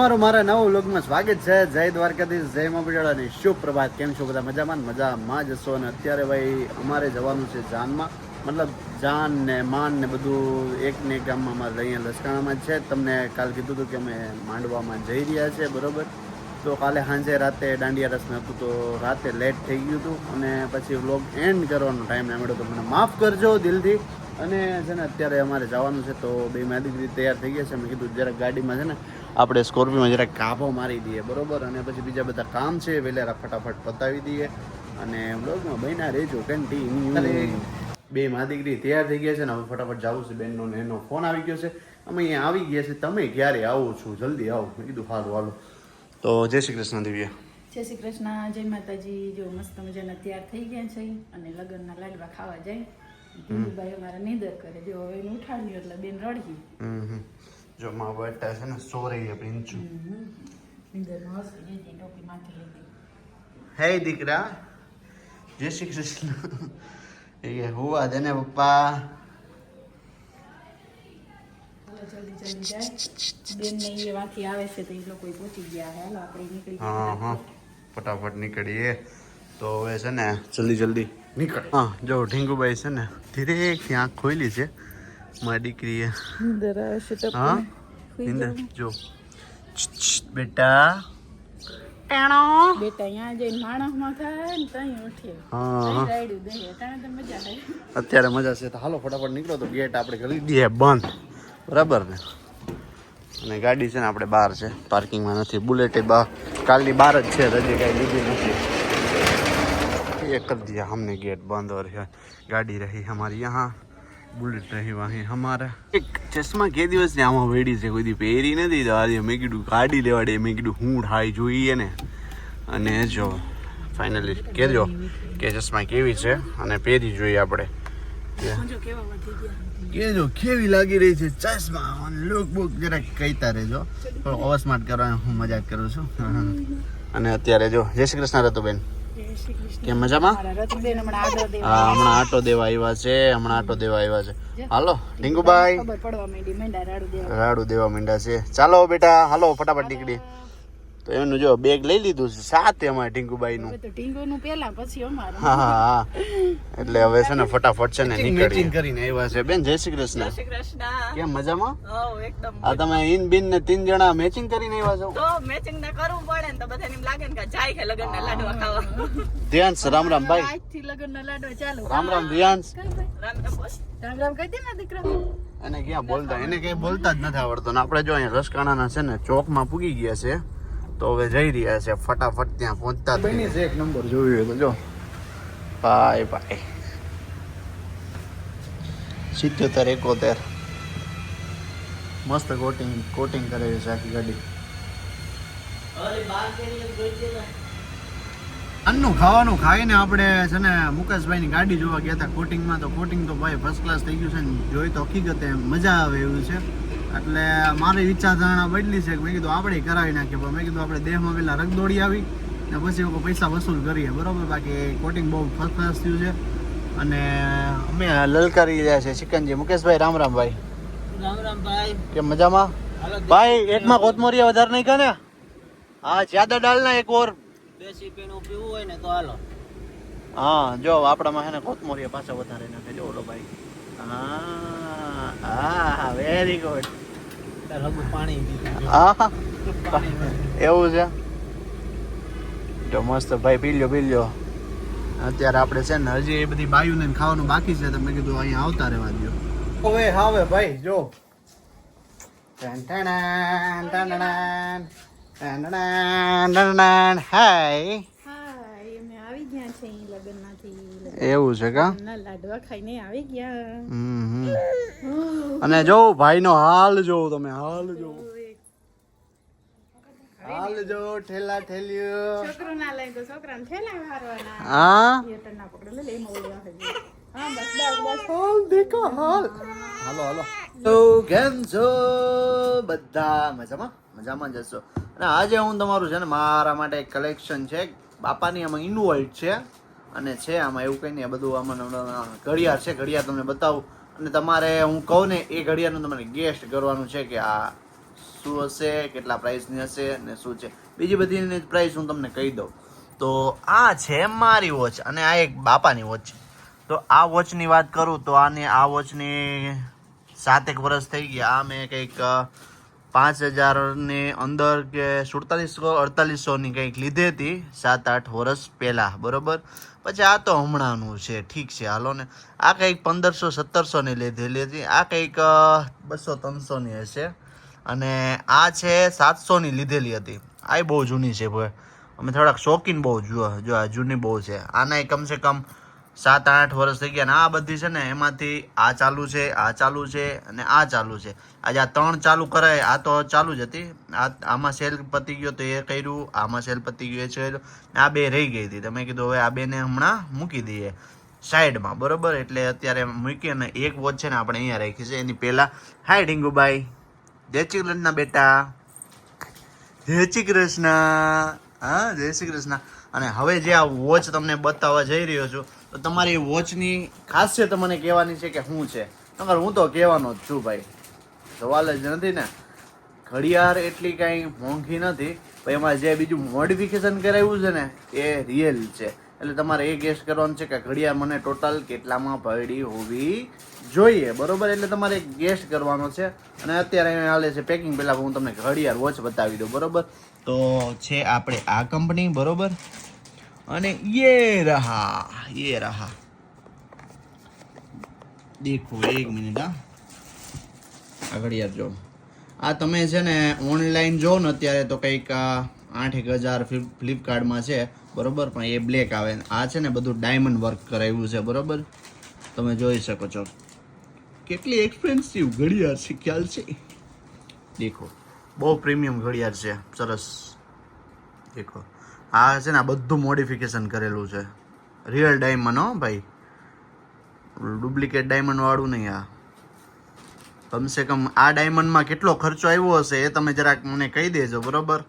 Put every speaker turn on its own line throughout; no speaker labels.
તમારું મારા નવા વ્લોગમાં સ્વાગત છે. જય દ્વારકાધીશ, જય મા બિડાળા અને શુભ પ્રભાત. કેમ છો બધા? મજામાં જશો. અને અત્યારે ભાઈ અમારે જવાનું છે જાનમાં, મતલબ જાન ને માન ને બધું એક ને એક ગામમાં અમારે અહીંયા લસકાણામાં જ છે. તમને કાલ કીધું હતું કે અમે માંડવામાં જઈ રહ્યા છે, બરોબર. તો કાલે સાંજે રાતે દાંડિયા રસ હતું, તો રાતે લેટ થઈ ગયું હતું અને પછી વ્લોગ એન્ડ કરવાનો ટાઈમ ના મળ્યો, તો મને માફ કરજો દિલથી. અને છે ને અત્યારે અમારે જવાનું છે, તો બે મારી દીકરી તૈયાર થઈ ગયા છે. મેં કીધું જરાક ગાડીમાં છે ને આપણે સ્કોર્પિયોમાં જરાક કાપો મારી દઈએ, બરોબર. અને પછી બીજા બધા કામ છે વહેલા ફટાફટ પતાવી દઈએ અને બ્લોગમાં બન્યા રહેજો કન્ટિન્યુ. બે મારી દીકરી તૈયાર થઈ ગયા છે ને હવે ફટાફટ જવું છે. બેનનો ને એનો ફોન આવી ગયો છે, અમે અહીંયા આવી ગયા છે, તમે ક્યારે આવો છો? જલ્દી આવો. મેં કીધું સારું હાલો. તો જય શ્રી કૃષ્ણ દિવ્યા.
જય શ્રી કૃષ્ણ, જય માતાજી. જો મસ્ત મજાના તૈયાર થઈ ગયા છે અને લગ્નના લાડવા ખાવા જાય. ભાઈ અમારા નીંદર કરે, જો હવે એને ઉઠાડ્યું એટલે બેન રડકી.
જો માં બેટા છે ને સોરી પ્રિન્ચુ
નીંદરમાં હશે, જે ટોપી માથે લીધી.
હે દીકરા, જય શ્રી કૃષ્ણ. એ હુવા દે ને પપ્પા.
જલ્દી જાય. બેન ને એ વાંથી આવે છે તો એ લોકો પહોંચી ગયા. હાલો આપણે નીકળી
હા ફટાફટ નીકળીએ. તો હવે છે ને જલ્દી નીકળ. હા જો ઢીંગુભાઈ છે ને ધીરેકથી આંખ ખોલી છે મારી દીકરીએ.
નીંદર આવે છે તો
હા નીંદર જો બેટા ટેણો
બેટા અહીંયા જઈને માણસમાં થાય ને ત્યાં ઉઠીએ.
હા
રાયડું દે ત્યાં તો મજા આવે.
અત્યારે મજા છે. તો હાલો ફટાફટ નીકળો, તો ગેટ આપણે કરી દઈએ બંધ, બરાબર ને. અને ગાડી છે ને આપણે બહાર છે, પાર્કિંગમાં નથી. બુલેટે કાલની બહાર જ છે, હજી કાંઈ લીધી નથી. ये कर दिया हमने गेट बंद और गाड़ी रही हमारी यहाँ, बुलेट रही वहीं हमारा. એક ચશ્મા કે દિવસની આમાં વેડી છે, કોઈ દી પહેરી નથી. તો આજે મેં કીધું ગાડી લેવાડે, મેં કીધું હું ઠાઈ જોઈએ ને. અને જો ફાઇનલી કહેજો કે ચશ્મા કેવી છે અને પહેરી જોઈએ આપણે. કેજો કેવી લાગી રહી છે ચશ્મા. લુક બુક જરાક કહેતા રહેજો, થોડો અવસ્માટ કરવાનો હું મજાક કરું છું. અને અત્યારે જો જય શ્રી કૃષ્ણ રતુબેન, કેમ મજામાં? હમણાં આટો દેવા આવ્યા છે. હાલો ઢીંગુભાઈ રાડુ દેવા માંડ્યા છે. ચાલો બેટા હાલો ફટાફટ નીકળી. તો એનું જો બેગ લઈ લીધું છે સાથે અમારે ઢીંગુભાઈ નું. હા એટલે હવે છે ને ફટાફટ છે ને નીકળી કરીને આવ્યા છે. બેન જય શ્રી કૃષ્ણ. કેમ મજામાં? આ તમે ઇન બિન ને 3 જણા મેચિંગ કરીને આવ્યા છો?
તો મેચિંગ ના કરવું પડે ને, તો બધાને એમ લાગે ને કે જાય કે લગનના લાડવા ખાવા.
ધ્યાન રામ રામ ભાઈ.
આજથી લગનના લાડવા ચાલુ.
રામ ધ્યાન.
રામ કહી દે ને દીકરા.
એને ક્યાં બોલતા, એને કઈ બોલતા જ નથી આવડતું. ને આપણે જો અહીંયા રસકાણાના છે ને ચોકમાં પૂગી ગયા છે, તો હવે જઈ રહ્યા છે ફટાફટ ત્યાં પહોંચતા. બની છે એક નંબર જોયું તો જો ભાઈ 77 71 મસ્ત કોટિંગ કરેલી છે આખી ગાડી. અન્નું ખાવાનું ખાઈને આપણે છે ને મુકેશભાઈની ગાડી જોવા ગયા હતા કોટિંગમાં. તો કોટિંગ તો ભાઈ ફર્સ્ટ ક્લાસ થઈ ગયું છે ને, જોઈ તો હકીકતે મજા આવે એવું છે. એટલે મારી વિચારધારણા બદલી છે કે મેં કીધું આપણે કરાવી નાખીએ, પણ મેં કીધું આપણે દેહમાં પેલા રગદોડી આવી ને પછી લોકો પૈસા વસૂલ કરીએ, બરોબર. બાકી કોટિંગ બહુ ફર્સ્ટ ક્લાસ થયું છે. અને અમે લલકારી રહ્યા છે ચિકનજી. મુકેશભાઈ રામ ભાઈ.
રામ ભાઈ,
કેમ મજામાં ભાઈ? એકમાં કોથમોરિયા વધારે નહીં ખા ને? હા જ્યાદા ડાલ ના એક ઓર.
દેશી પીણું પીવું હોય ને તો હાલો.
હા જો આપણામાં છે ને કોથમોરિયા પાછા વધારે નાખે જો ઓલો ભાઈ. હા વેરી ગુડ.
પાણી
હા એવું છે. જો મસ્ત ભાઈ પી લ્યો. અત્યારે આપણે છે ને હજી એ બધી બાયુને ખાવાનું બાકી છે, તો મેં કીધું અહીંયા આવતા રહેવા દો. હવે ભાઈ જો હાય એવું છે કા?
લાડવા ખાઈને આવી ગયા.
અને જો ભાઈ નો હાલ જો તમે, હાલ જો ઠેલા ઠેલ્યો.
છોકરો ના લઈ તો છોકરાને ઠેલા મારવાના.
હા
થિયેટર ના પકડો લે એમાં ઓળવા હજી. હા બસ
હાલ દેખો હાલ. હાલો તો કેમ છો બધા? મજામાં જશો. અને આજે હું તમારું છે ને મારા માટે એક કલેક્શન છે બાપાની, આમાં ઇન્વોલ્વ છે અને છે આમાં એવું કંઈ નહીં. બધું આમાં ઘડિયાળ છે, ઘડિયાળ તમને બતાવું. અને તમારે હું કહું ને એ ઘડિયાળનું તમારે ગેસ્ટ કરવાનું છે કે આ શું હશે, કેટલા પ્રાઇસની હશે ને શું છે. બીજી બધીની પ્રાઇસ હું તમને કહી દઉં. તો આ છે મારી વોચ અને આ એક બાપાની વોચ. તો આ વોચની વાત કરું તો આ વોચની 7 એક વર્ષ થઈ ગયા. આ મેં કંઈક 5,000ની અંદર કે 4700-4800ની કંઈક લીધી હતી 7-8 વર્ષ પહેલાં, બરોબર. પછી આ તો હમણાંનું છે, ઠીક છે, હાલો ને. આ કંઈક 1500-1700ની લીધેલી હતી. આ કંઈક 200-300ની હશે. અને આ છે 700ની લીધેલી હતી. આ બહુ જૂની છે ભાઈ. અમે થોડાક શોખીન બહુ જો આ જૂની બહુ છે. આના કમસે કમ 7-8 વર્ષ થઈ ગયા. ને આ બધી છે ને એમાંથી આ ચાલુ છે, આ ચાલુ છે અને આ ચાલુ છે. આજે આ 3 ચાલુ કરાય, આ તો ચાલુ જ હતી. આમાં સેલ પતી ગયો તો એ કર્યું, આમાં સેલ પતી ગયો એ કર્યું. આ 2 રહી ગઈ હતી. તમે કીધું હવે આ 2ને હમણાં મૂકી દઈએ સાઈડમાં, બરોબર. એટલે અત્યારે મૂકી અને એક વોચ છે ને આપણે અહીંયા રાખી છે. એની પહેલાં હાય ડીંગુભાઈ, જય શ્રી કૃષ્ણ બેટા, જય શ્રી કૃષ્ણ. હા, જય શ્રી કૃષ્ણ. અને હવે જે આ વોચ તમને બતાવવા જઈ રહ્યો છું તો તમારી વોચની ખાસિયત મને કહેવાની છે કે શું છે. નકર હું તો કહેવાનો જ છું ભાઈ, સવાલ જ નથી ને. ઘડિયાળ એટલી કાંઈ મોંઘી નથી, પણ એમાં જે બીજું મોડિફિકેશન કરાવ્યું છે ને એ રિયલ છે. એટલે તમારે એ ગેસ કરવાનું છે કે ઘડિયાળ મને ટોટલ કેટલામાં પડી હોવી જોઈએ, બરોબર. એટલે તમારે ગેસ કરવાનો છે. અને અત્યારે હાલે છે પેકિંગ. પહેલાં હું તમને ઘડિયાળ વોચ બતાવી દઉં, બરોબર. તો છે આપણે આ કંપની, બરોબર. અને ये रहा દેખો, 1 મિનિટ. આ ઘડિયાળ જો, આ તમે છે ને ઓનલાઈન જો ને અત્યારે તો કંઈક 8,000 ફ્લિપકાર્ટમાં છે, બરોબર. પણ એ બ્લેક આવે. આ છે ને બધું ડાયમંડ વર્ક કરાવ્યું છે, બરોબર. તમે જોઈ શકો છો કેટલી એક્સપેન્સિવ ઘડિયાળ છે, ખ્યાલ છે. દેખો, બહુ પ્રીમિયમ ઘડિયાળ છે, સરસ. દેખો, આ છે ને આ બધું મોડિફિકેશન કરેલું છે. રિયલ ડાયમંડ, હો ભાઈ, ડુપ્લિકેટ ડાયમંડ વાળું નહીં. આ કમસે કમ આ ડાયમંડમાં કેટલો ખર્ચો આવ્યો હશે એ તમે જરાક મને કહી દેજો, બરોબર.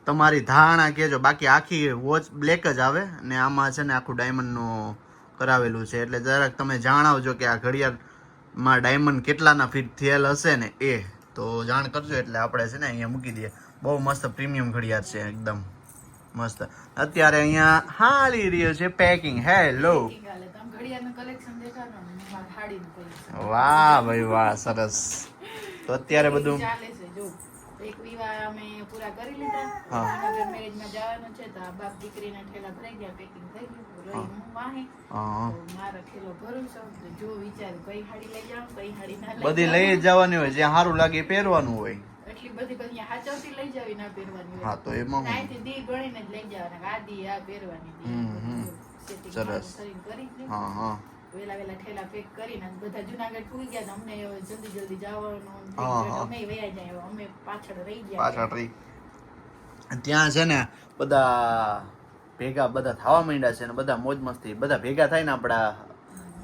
તમારી ધારણા કહેજો. બાકી આખી વોચ બ્લેક જ આવે ને આમાં છે ને આખું ડાયમંડનું કરાવેલું છે. એટલે જરાક તમે જણાવજો કે આ ઘડિયાળમાં ડાયમંડ કેટલાના ફિટ થયેલ હશે ને એ તો જાણ કરજો. એટલે આપણે છે ને અહીંયા મૂકી દઈએ. બહુ મસ્ત પ્રીમિયમ ઘડિયાળ છે, એકદમ મસ્ત. અત્યારે અહીંયા હાલી રહ્યો છે પેકિંગ. હેલો,
ઘડિયાળનું કલેક્શન દેખાડો ને મારા હાડીનું collection.
વાહ ભાઈ વાહ, સરસ. તો અત્યારે બધું
ચાલે છે. જો એક વિવાહ અમે પૂરા કરી લીધા.
હા.
આના મેરેજમાં જવાનું છે તો આ બાપ દીકરીના ઠેલા ભરાઈ ગયા, પેકિંગ થઈ ગયું. રહી હું વાહે
હા,
તો મારો ઠેલો ભરું છું. તો જો વિચારું કઈ હાડી લઈ જાઉં, કઈ હાડી ના લઈ
બધી
જાઉં.
લઈ જ જવાની હોય, જે સારું લાગે એ પહેરવાનું હોય.
એટલી બધી હાચવતી લઈ જાવી, ના પહેરવાની હોય.
હા, તો એમાં હું.
અહીંથી દી ગણીને જ લઈ જવાના. આ દી આ પહેરવાની દી.
હમ.
Setting
સરસ.
મારું કરીને કરી જ લે.
હા હા
વેલા ઠેલા પેક કરીને અને બધા જુનાગઢ પૂરી ગયા. અમને જલ્દી જવાનું થઈ
હા,
ગયું.
હા.
અમે વયા જાય, અમે પાછળ રહી ગયા.
પાછળ રહી. ત્યાં છે ને બધા ભેગા બધા થવા માંડ્યા છે ને બધા મોજ મસ્તી બધા ભેગા થાય ને આપણા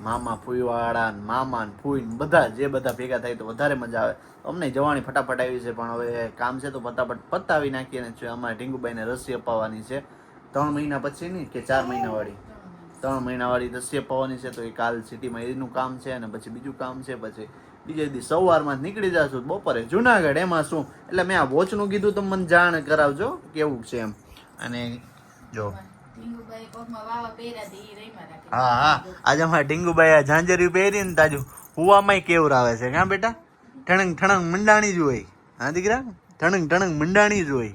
મામા ફૂઈવાળા ને મામા ને ફૂઈ ને બધા જે બધા ભેગા થાય તો વધારે મજા આવે. અમને જવાની ફટાફટ આવી છે પણ હવે કામ છે તો ફટાફટ પતાવી નાખીએ ને છે. અમારે ઢીંગુભાઈને રસી અપાવવાની છે 3 મહિના પછી ની કે 4 મહિના વાળી 3 મહિના વાળી રસી અપાવવાની છે. તો એ કાલ સિટીમાં એનું કામ છે અને પછી બીજું કામ છે. પછી બીજે દી સવારમાં જ નીકળી જશું બપોરે જુનાગઢ. એમાં શું એટલે મેં આ વોચનું કીધું તો મને જાણ કરાવજો કેવું છે એમ. અને જો
ઢીંગુભાઈ પગમાં વાવા પહેર્યા હતા, ઈ રહીમાં રાખી.
હા હા, આજે અમારા ઢીંગુભાઈ આ ઝાંઝરી પહેરી ને તાજુ હુવામાં કેવું આવે છે ક્યાં બેટા? ઠણંગ ઠણંગ મંડાણી જ હોય. હા દીકરા, ઠણંગ ઠણંગ મંડાણી જ હોય.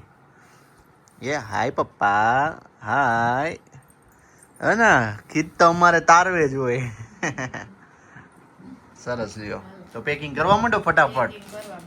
એ હાય પપ્પા હાય. હે ને ખીત તો અમારે તારવે જ હોય. સરસ લ્યો. તો પેકિંગ કરવા માંડો ફટાફટ.
Packing કરવા